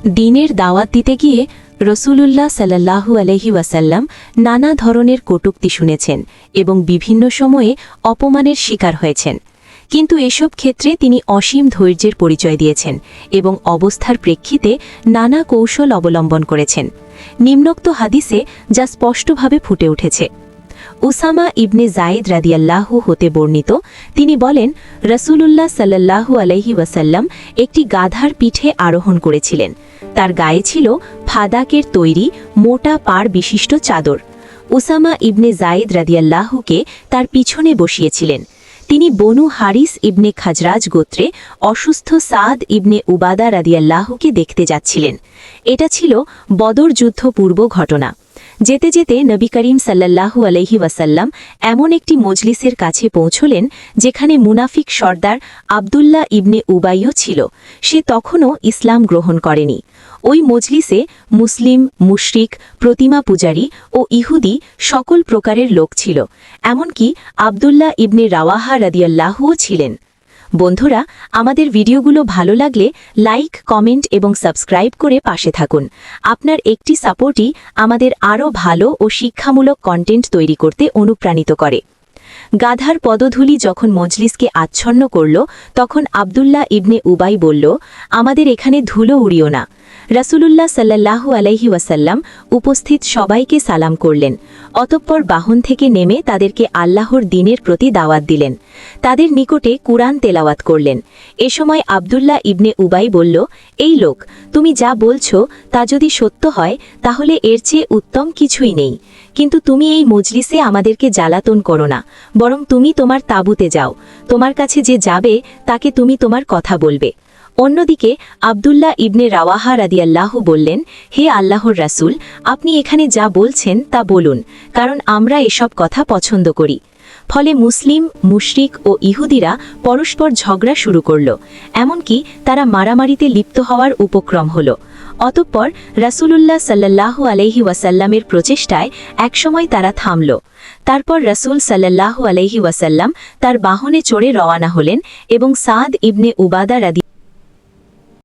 দ্বীনের দাওয়াত দিতে গিয়ে রসূলুল্লাহ সাল্লাল্লাহু আলাইহি ওয়াসাল্লাম নানা ধরনের কটূক্তি শুনেছেন এবং বিভিন্ন সময়ে অপমানের শিকার হয়েছেন। কিন্তু এসব ক্ষেত্রে তিনি অসীম ধৈর্যের পরিচয় দিয়েছেন এবং অবস্থার প্রেক্ষিতে নানা কৌশল অবলম্বন করেছেন। নিম্নোক্ত হাদিসে যা স্পষ্টভাবে ফুটে উঠেছে। উসামা ইবনে জায়েদ রাদিয়াল্লাহু হতে বর্ণিত, তিনি বলেন, রসূলুল্লাহ সাল্লাল্লাহু আলাইহি ওয়াসাল্লাম একটি গাধার পিঠে আরোহণ করেছিলেন। তার গায়ে ছিল ফাদাকের তৈরি মোটা পাড় বিশিষ্ট চাদর। উসামা ইবনে জায়েদ রাদিয়াল্লাহুকে তার পিছনে বসিয়েছিলেন। তিনি বনু হারিস ইবনে খাজরাজ গোত্রে অসুস্থ সাদ ইবনে উবাদা রাদিয়াল্লাহুকে দেখতে যাচ্ছিলেন। এটা ছিল বদর যুদ্ধ পূর্ব ঘটনা। যেতে যেতে নবী করিম সাল্লাল্লাহু আলাইহি ওয়াসাল্লাম এমন একটি মজলিসের কাছে পৌঁছলেন যেখানে মুনাফিক সর্দার আবদুল্লাহ ইবনে উবাইও ছিল। সে তখনও ইসলাম গ্রহণ করেনি। ওই মজলিসে মুসলিম, মুশরিক, প্রতিমা পূজারী ও ইহুদি সকল প্রকারের লোক ছিল। এমনকি আবদুল্লাহ ইবনে রাওয়াহা রাদিয়াল্লাহুও ছিলেন। বন্ধুরা, আমাদের ভিডিওগুলো ভালো লাগলে লাইক, কমেন্ট এবং সাবস্ক্রাইব করে পাশে থাকুন। আপনার একটি সাপোর্টই আমাদের আরও ভালো ও শিক্ষামূলক কন্টেন্ট তৈরি করতে অনুপ্রাণিত করে। গাধার পদধূলি যখন মজলিসকে আচ্ছন্ন করল, তখন আবদুল্লাহ ইবনে উবাই বলল, আমাদের এখানে ধুলো উড়িও না। রাসূলুল্লাহ সাল্লাল্লাহু আলাইহি ওয়াসাল্লাম উপস্থিত সবাইকে সালাম করলেন। অতঃপর বাহন থেকে নেমে তাদেরকে আল্লাহর দ্বীনের প্রতি দাওয়াত দিলেন। তাদের নিকটে কুরআন তেলাওয়াত করলেন। এ সময় আবদুল্লাহ ইবনে উবাই বলল, এই লোক, তুমি যা বলছো তা যদি সত্য হয় তাহলে এর চেয়ে উত্তম কিছুই নেই। কিন্তু তুমি এই মজলিসে আমাদেরকে জ্বালাতন করো না, বরং তুমি তোমার তাঁবুতে যাও। তোমার কাছে যে যাবে তাকে তুমি তোমার কথা বলবে। অন্যদিকে আবদুল্লাহ ইবনে রাওয়াহা রাদিয়াল্লাহু বললেন, হে আল্লাহর রাসূল, আপনি এখানে যা বলছেন তা বলুন, কারণ আমরা এসব কথা পছন্দ করি। ফলে মুসলিম, মুশরিক ও ইহুদিরা পরস্পর ঝগড়া শুরু করল। এমনকি তারা মারামারিতে লিপ্ত হওয়ার উপক্রম হল। অতঃপর রাসূলুল্লাহ সাল্লাল্লাহু আলাইহি ওয়াসাল্লামের প্রচেষ্টায় একসময় তারা থামল। তারপর রাসূল সাল্লাল্লাহু আলাইহি ওয়াসাল্লাম তার বাহনে চড়ে রওয়ানা হলেন এবং সাদ ইবনে উবাদা